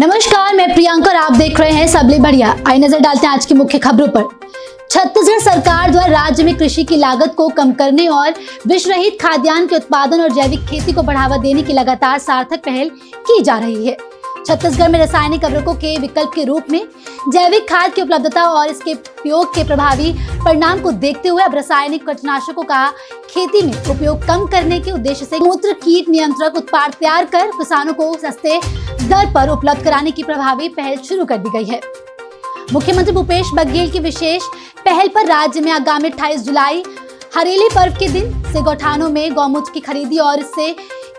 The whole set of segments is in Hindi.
नमस्कार, मैं प्रियंका और आप देख रहे हैं सबले बढ़िया। आइए नजर डालते हैं आज की मुख्य खबरों पर। छत्तीसगढ़ सरकार द्वारा राज्य में कृषि की लागत को कम करने और विश्व रहित खाद्यान्न के उत्पादन और जैविक खेती को बढ़ावा देने की लगातार सार्थक पहल की जा रही है। छत्तीसगढ़ में रासायनिक उर्वरकों के विकल्प के रूप में जैविक खाद की उपलब्धता और इसके उपयोग के प्रभावी परिणाम को देखते हुए अब रासायनिक कीटनाशकों का खेती में उपयोग कम करने के उद्देश्य से मूत्र कीट नियंत्रक उत्पाद तैयार कर किसानों को सस्ते दर पर उपलब्ध कराने की प्रभावी पहल शुरू कर दी गई है। मुख्यमंत्री भूपेश बघेल की विशेष पहल पर राज्य में आगामी 28 जुलाई हरेली पर्व के दिन से गौठानों में गौमूत्र की खरीदी और इससे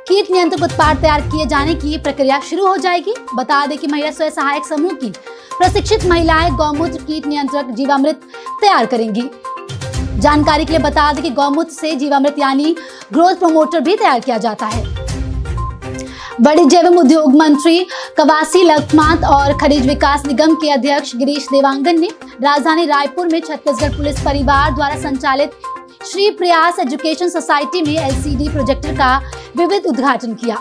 कीट नियंत्रक उत्पाद तैयार किए जाने की प्रक्रिया शुरू हो जाएगी। बता दें कि महिला स्वयं सहायक समूह की प्रशिक्षित महिलाएं गौमूत्र कीट नियंत्रक जीवामृत तैयार करेंगी। जानकारी के लिए बता दें कि गौमूत्र से जीवामृत यानी ग्रोथ प्रमोटर भी तैयार किया जाता है। वाणिज्य एवं उद्योग मंत्री कवासी लखमात और खनिज विकास निगम के अध्यक्ष गिरीश देवांगन ने राजधानी रायपुर में छत्तीसगढ़ पुलिस परिवार द्वारा संचालित श्री प्रयास एजुकेशन सोसाइटी में एलसीडी प्रोजेक्टर का विविध उद्घाटन किया।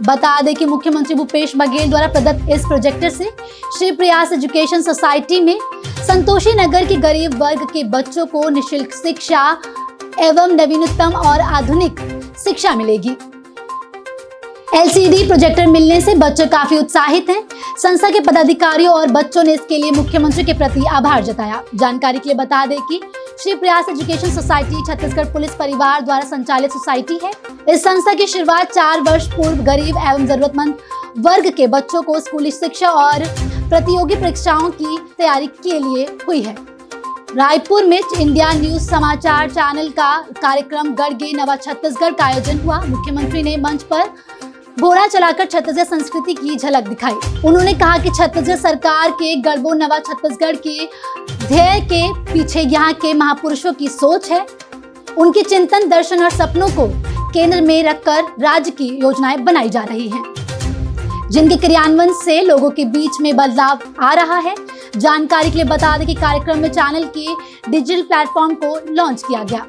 बता दें कि मुख्यमंत्री भूपेश बघेल द्वारा प्रदत्त इस प्रोजेक्टर से श्री प्रयास एजुकेशन सोसाइटी में संतोषी नगर के गरीब वर्ग के बच्चों को निःशुल्क शिक्षा एवं नवीनतम और आधुनिक शिक्षा मिलेगी। एलसीडी प्रोजेक्टर मिलने से बच्चे काफी उत्साहित हैं। संस्था के पदाधिकारियों और बच्चों ने इसके लिए मुख्यमंत्री के प्रति आभार जताया। जानकारी के लिए बता दें कि श्री प्रयास एजुकेशन सोसाइटी छत्तीसगढ़ पुलिस परिवार द्वारा संचालित सोसाइटी है। इस संस्था की शुरुआत 4 वर्ष पूर्व गरीब एवं जरूरतमंद वर्ग के बच्चों को स्कूली शिक्षा और प्रतियोगी परीक्षाओं की तैयारी के लिए हुई है। रायपुर में इंडिया न्यूज समाचार चैनल का कार्यक्रम गढ़गे नवा छत्तीसगढ़ का आयोजन हुआ। मुख्यमंत्री ने मंच पर घोड़ा चलाकर छत्तीसगढ़ संस्कृति की झलक दिखाई। उन्होंने कहा कि छत्तीसगढ़ सरकार के गढ़बो नवा छत्तीसगढ़ के ध्येय के पीछे यहाँ के महापुरुषों की सोच है। उनके चिंतन, दर्शन और सपनों को केंद्र में रखकर राज्य की योजनाएं बनाई जा रही हैं, जिनके क्रियान्वयन से लोगों के बीच में बदलाव आ रहा है। जानकारी के लिए बता दें कि कार्यक्रम में चैनल के डिजिटल प्लेटफॉर्म को लॉन्च किया गया।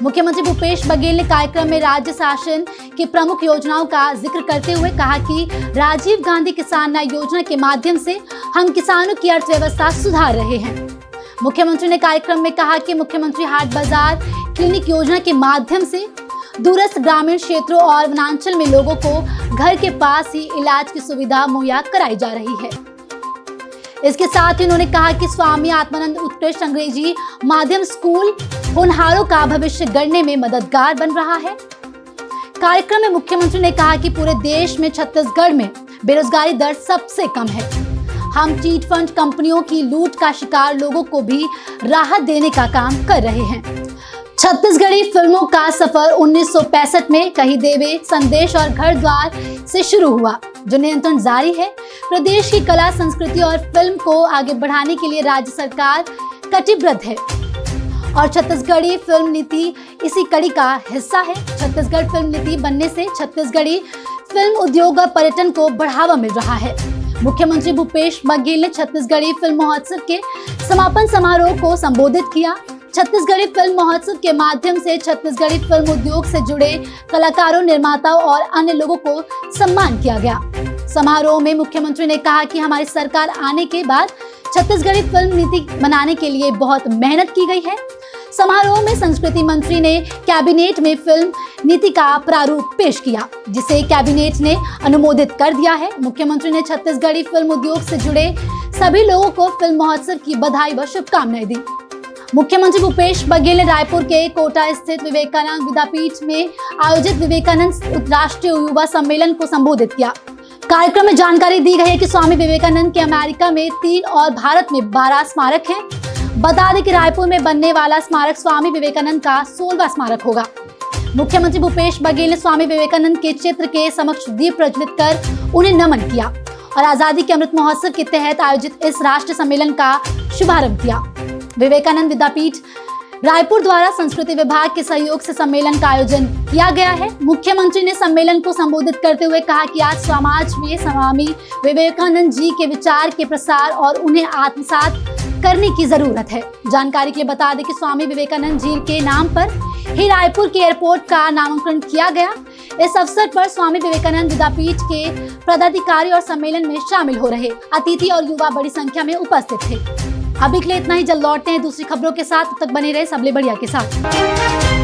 मुख्यमंत्री भूपेश बघेल ने कार्यक्रम में राज्य शासन की प्रमुख योजनाओं का जिक्र करते हुए कहा कि राजीव गांधी किसान न्याय योजना के माध्यम से हम किसानों की अर्थव्यवस्था सुधार रहे हैं। मुख्यमंत्री ने कार्यक्रम में कहा कि मुख्यमंत्री हाट बाजार क्लिनिक योजना के माध्यम से दूरस्थ ग्रामीण क्षेत्रों और वनांचल में लोगों को घर के पास ही इलाज की सुविधा मुहैया कराई जा रही है। इसके साथ ही उन्होंने कहा कि स्वामी आत्मानंद उत्कृष्ट अंग्रेजी माध्यम स्कूल होनहारों का भविष्य गढ़ने में मददगार बन रहा है। कार्यक्रम में मुख्यमंत्री ने कहा कि पूरे देश में छत्तीसगढ़ में बेरोजगारी दर सबसे कम है। हम चीट फंड कंपनियों की लूट का शिकार लोगों को भी राहत देने का काम कर रहे हैं। छत्तीसगढ़ी फिल्मों का सफर 1965 में कहीं देवे संदेश और घर द्वार से शुरू हुआ, जो निरंतर जारी है। प्रदेश की कला, संस्कृति और फिल्म को आगे बढ़ाने के लिए राज्य सरकार कटिबद्ध है और छत्तीसगढ़ी फिल्म नीति इसी कड़ी का हिस्सा है। छत्तीसगढ़ फिल्म नीति बनने से छत्तीसगढ़ी फिल्म उद्योग और पर्यटन को बढ़ावा मिल रहा है। मुख्यमंत्री भूपेश बघेल ने छत्तीसगढ़ी फिल्म महोत्सव के समापन समारोह को संबोधित किया। छत्तीसगढ़ी फिल्म महोत्सव के माध्यम से छत्तीसगढ़ी फिल्म उद्योग से जुड़े कलाकारों, निर्माताओं और अन्य लोगों को सम्मान किया गया। समारोह में मुख्यमंत्री ने कहा कि हमारी सरकार आने के बाद छत्तीसगढ़ी फिल्म नीति बनाने के लिए बहुत मेहनत की गई है। समारोह में संस्कृति मंत्री ने कैबिनेट में फिल्म नीति का प्रारूप पेश किया, जिसे कैबिनेट ने अनुमोदित कर दिया है। मुख्यमंत्री ने छत्तीसगढ़ी फिल्म उद्योग से जुड़े सभी लोगों को फिल्म महोत्सव की बधाई व शुभकामनाएं दी। मुख्यमंत्री भूपेश बघेल ने रायपुर के कोटा स्थित विवेकानंद विद्यापीठ में आयोजित विवेकानंद राष्ट्रीय युवा सम्मेलन को संबोधित किया। कार्यक्रम में जानकारी दी गई है कि स्वामी विवेकानंद के अमेरिका में 3 और भारत में 12 स्मारक हैं। बता दें कि रायपुर में बनने वाला स्मारक स्वामी विवेकानंद का 16वां स्मारक होगा। मुख्यमंत्री भूपेश बघेल ने स्वामी विवेकानंद के चित्र के समक्ष दीप प्रज्वलित कर उन्हें नमन किया और आजादी के अमृत महोत्सव के तहत आयोजित इस राष्ट्रीय सम्मेलन का शुभारंभ किया। विवेकानंद विद्यापीठ रायपुर द्वारा संस्कृति विभाग के सहयोग से सम्मेलन का आयोजन किया गया है। मुख्यमंत्री ने सम्मेलन को संबोधित करते हुए कहा कि आज समाज में स्वामी विवेकानंद जी के विचार के प्रसार और उन्हें आत्मसात करने की जरूरत है। जानकारी के लिए बता दें कि स्वामी विवेकानंद जी के नाम पर ही रायपुर के एयरपोर्ट का नामांकन किया गया। इस अवसर पर स्वामी विवेकानंद विद्यापीठ के पदाधिकारी और सम्मेलन में शामिल हो रहे अतिथि और युवा बड़ी संख्या में उपस्थित थे। अभी के लिए इतना ही, जल्द लौटते हैं दूसरी खबरों के साथ। तब तक बने रहे सबले बढ़िया के साथ।